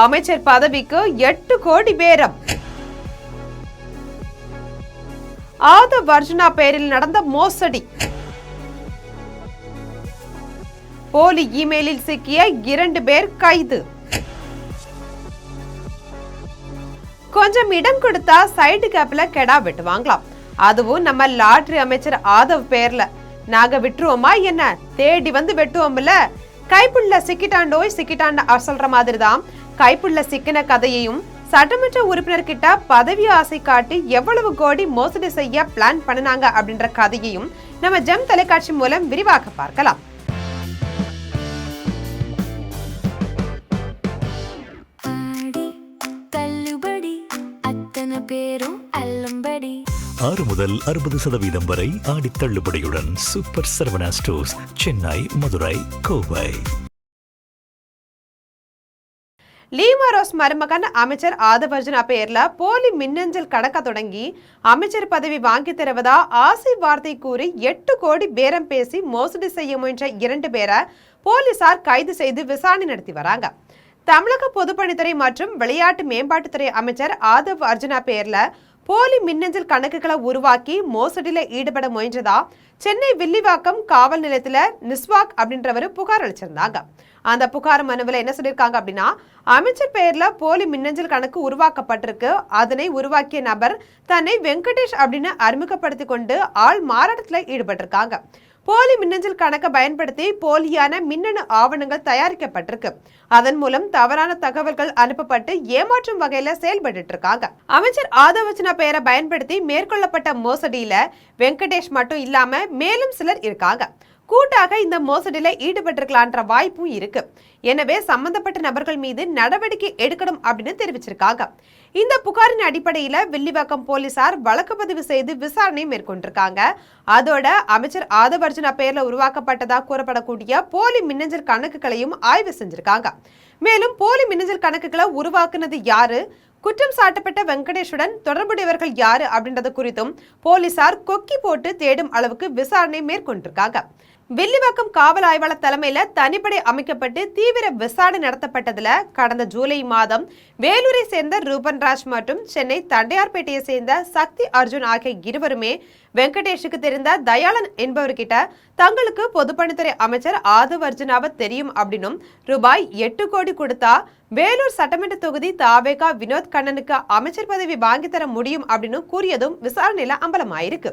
அமைச்சர் பதவிக்கு 8 கோடி பேரம். ஆதவ் அர்ஜுனா பெயரில் நடந்த மோசடி. போலி இமெயிலில் சிக்கிய 2 பேர் கைது. கொஞ்சம் இடம் கொடுத்தா சைடு கேப்ல கெடா வெட்டுவாங்களாம். அதுவும் நம்ம லாட்டரி அமைச்சர் ஆதவ் பேர்ல. நாங்க விட்டுருவோமா என்ன, தேடி வந்து வெட்டுவோம்ல. கைப்புள்ள சிக்கிட்டாண்ட சொல்ற மாதிரிதான் கைப்புள்ள சிக்கின கதையையும் சட்டமன்ற உறுப்பினர் கிட்ட பதவி ஆசை காட்டி எவ்வளவு கோடி மோசடி செய்ய பிளான் பண்ணினாங்க அப்படின்ற கதையையும் நம்ம ஜெம் தொலைக்காட்சி மூலம் விரிவாக பார்க்கலாம். ஆறு முதல் 60% வரை ஆடி தள்ளுபடியுடன் super Saravana stores, Chennai, Madurai, Kovai. Leema Rose மருமகன் அமைச்சர் ஆதவ் அர்ஜுனா பெயர்ல போலி மின்னஞ்சல் கணக்க தொடங்கி அமைச்சர் பதவி வாங்கி தருவதா ஆசை வார்த்தை கூறி 8 கோடி பேரம் பேசி மோசடி செய்ய முயன்ற 2 பேரை போலீசார் கைது செய்து விசாரணை நடத்தி வராங்க. தமிழக பொதுப்பணித்துறை மற்றும் விளையாட்டு மேம்பாட்டுத்துறை அமைச்சர் ஆதவ் அர்ஜுனா பெயர்ல போலி மின்னஞ்சல் கணக்குகளை உருவாக்கி மோசடியில ஈடுபட முயன்றதா சென்னை வில்லிவாக்கம் காவல் நிலையத்துல நிஸ்வாக் அப்படின்றவர் புகார் அளிச்சிருந்தாங்க. அந்த புகார் மனுவில் என்ன சொல்லியிருக்காங்க அப்படின்னா, அமைச்சர் பெயர்ல போலி மின்னஞ்சல் கணக்கு உருவாக்கப்பட்டிருக்கு. அதனை உருவாக்கிய நபர் தன்னை வெங்கடேஷ் அப்படின்னு அறிமுகப்படுத்தி கொண்டு ஆள் மாறாட்டத்துல ஈடுபட்டிருக்காங்க. போலி மின்னஞ்சல் கணக்கை பயன்படுத்தி போலியான மின்னணு ஆவணங்கள் தயாரிக்கப்பட்டிருக்கு. அதன் மூலம் தவறான தகவல்கள் அனுப்பப்பட்டு ஏமாற்றும் வகையில செயல்பட்டு இருக்காங்க. அமைச்சர் ஆதவ் அர்ஜுனா பெயரை பயன்படுத்தி மேற்கொள்ளப்பட்ட மோசடியில வெங்கடேஷ் மட்டும் இல்லாம மேலும் சிலர் இருக்காங்க. கூட்டாக இந்த மோசடியில ஈடுபட்டிருக்கலான்ற வாய்ப்பும் இருக்கு. எனவே சம்பந்தப்பட்ட நபர்கள் மீது நடவடிக்கை எடுக்கணும் அப்படின்னு தெரிவிச்சிருக்காங்க. இந்த புகாரின் அடிப்படையில வில்லிவாக்கம் போலீசார் வழக்கு பதிவு செய்து விசாரணை மேற்கொண்டிருக்காங்க. அதோட அமைச்சர் ஆதவ் அர்ஜுனா பெயர்ல உருவாக்கப்பட்டதா கூறப்படக்கூடிய போலி மின்னஞ்சல் கணக்குகளையும் ஆய்வு செஞ்சிருக்காங்க. மேலும் போலி மின்னஞ்சல் கணக்குகளை உருவாக்குனது யாரு, குற்றம் சாட்டப்பட்ட வெங்கடேஷுடன் தொடர்புடையவர்கள் யாரு அப்படின்றது குறித்தும் போலீசார் கொக்கி போட்டு தேடும் அளவுக்கு விசாரணை மேற்கொண்டிருக்காங்க. வில்லிவாக்கம் காவல் ஆய்வாளர் தலைமையில தனிப்படை அமைக்கப்பட்டு தீவிர விசாரணை நடத்தப்பட்டதுல கடந்த ஜூலை மாதம் வேலூரை சேர்ந்த ரூபன்ராஜ் மற்றும் சென்னை தண்டையார்பேட்டையை சேர்ந்த சக்தி அர்ஜுன் ஆகிய இருவருமே வெங்கடேஷுக்கு தெரிந்த தயாளன் என்பவர்கிட்ட தங்களுக்கு பொதுப்பணித்துறை அமைச்சர் ஆதவ் அர்ஜுனாவை தெரியும் அப்படின்னும் ரூபாய் 8 கோடி கொடுத்தா வேலூர் சட்டமன்ற தொகுதி தாவேகா வினோத் கண்ணனுக்கு அமைச்சர் பதவி வாங்கி தர முடியும் அப்படின்னு கூறியதும் விசாரணையில அம்பலமாயிருக்கு.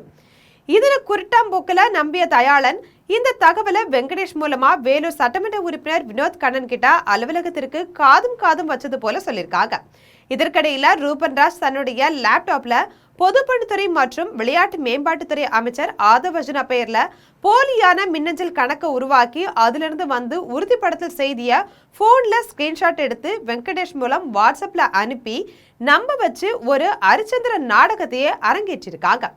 இதுல குருட்டாம்போக்குல நம்பிய தயாளன் இந்த தகவலை வெங்கடேஷ் மூலமா வேலூர் சட்டமன்ற உறுப்பினர் வினோத் கண்ணன் கிட்ட அலுவலகத்திற்கு காதும் வச்சது போல சொல்லியிருக்காங்க. இதற்கிடையில ரூபன்ராஜ் தன்னுடைய லேப்டாப்ல பொதுப்பணித்துறை மற்றும் விளையாட்டு மேம்பாட்டுத்துறை அமைச்சர் ஆதவ் அர்ஜுனா பெயர்ல போலியான மின்னஞ்சல் கணக்கை உருவாக்கி அதிலிருந்து வந்து உறுதிப்படுத்தல் செய்திய போன்ல ஸ்கிரீன்ஷாட் எடுத்து வெங்கடேஷ் மூலம் வாட்ஸ்அப்ல அனுப்பி நம்ப வச்சு ஒரு அரிச்சந்திர நாடகத்தையே அரங்கேற்றிருக்காங்க.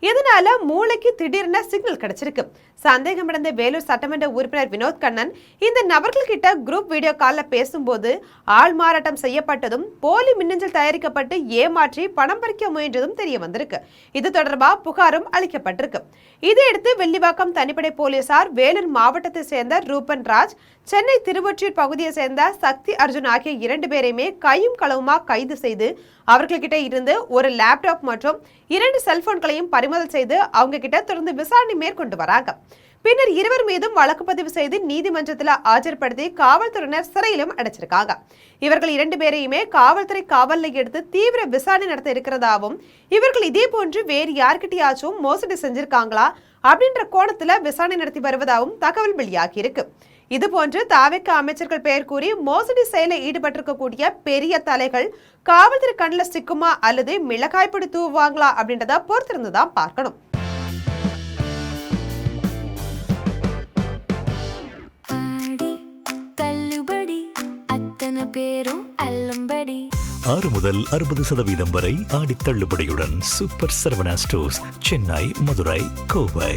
இதனால மூளைக்கு திடீர்னு சிக்னல் கிடைச்சிருக்கு. சந்தேகமடைந்த வேலூர் சட்டமன்ற உறுப்பினர் வினோத் கண்ணன் இந்த நபர்கள் கிட்ட குரூப் வீடியோ கால்ல பேசும்போது ஆள் மாறாட்டம் செய்யப்பட்டதும் போலி மின்னஞ்சல் தயாரிக்கப்பட்டு ஏமாற்றி பணம் பறிக்க முயன்றதும் தெரிய வந்திருக்கு. இது தொடர்பா புகாரும் அளிக்கப்பட்டிருக்கு. இதையடுத்து வில்லிவாக்கம் தனிப்படை போலீசார் வேலூர் மாவட்டத்தை சேர்ந்த ரூபன்ராஜ், சென்னை திருவொற்றியூர் பகுதியை சேர்ந்த சக்தி அர்ஜுன் ஆகிய 2 பேரையுமே கையும் களவுமா கைது செய்து அவர்கள்கிட்ட இருந்து ஒரு லேப்டாப் மற்றும் 2 செல்போன்களையும் பறிமுதல் செய்து அவங்க கிட்ட தொடர்ந்து விசாரணை மேற்கொண்டு வராங்க. பின்னர் இருவர் மீதும் வழக்கு பதிவு செய்து நீதிமன்றத்தில் ஆஜர்படுத்தி காவல்துறையினர் சிறையிலும் அடைச்சிருக்காங்க. இவர்கள் 2 பேரையுமே காவல்துறை காவலில் எடுத்து தீவிர விசாரணை நடத்த இருக்கிறதாவும் இவர்கள் இதே போன்று வேறு யார்கிட்டயாச்சும் மோசடி செஞ்சிருக்காங்களா அப்படின்ற கோணத்துல விசாரணை நடத்தி வருவதாகவும் தகவல் வெளியாகி இருக்கு. இது போன்று தாவேகா அமைச்சர்கள் பெயர் கூறி மோசடி செயலில் ஈடுபட்டிருக்கக்கூடிய பெரிய தலைகள் காவல்துறை கண்ணில் சிக்குமா அல்லது மிளகாய்பொடி தூவாங்களா அப்படின்றத பொறுத்திருந்துதான் பார்க்கணும். ஆறு முதல் 60% வரை ஆடி தள்ளுபடியுடன் சூப்பர் சரவணா ஸ்டோர்ஸ், சென்னை, மதுரை, கோவை.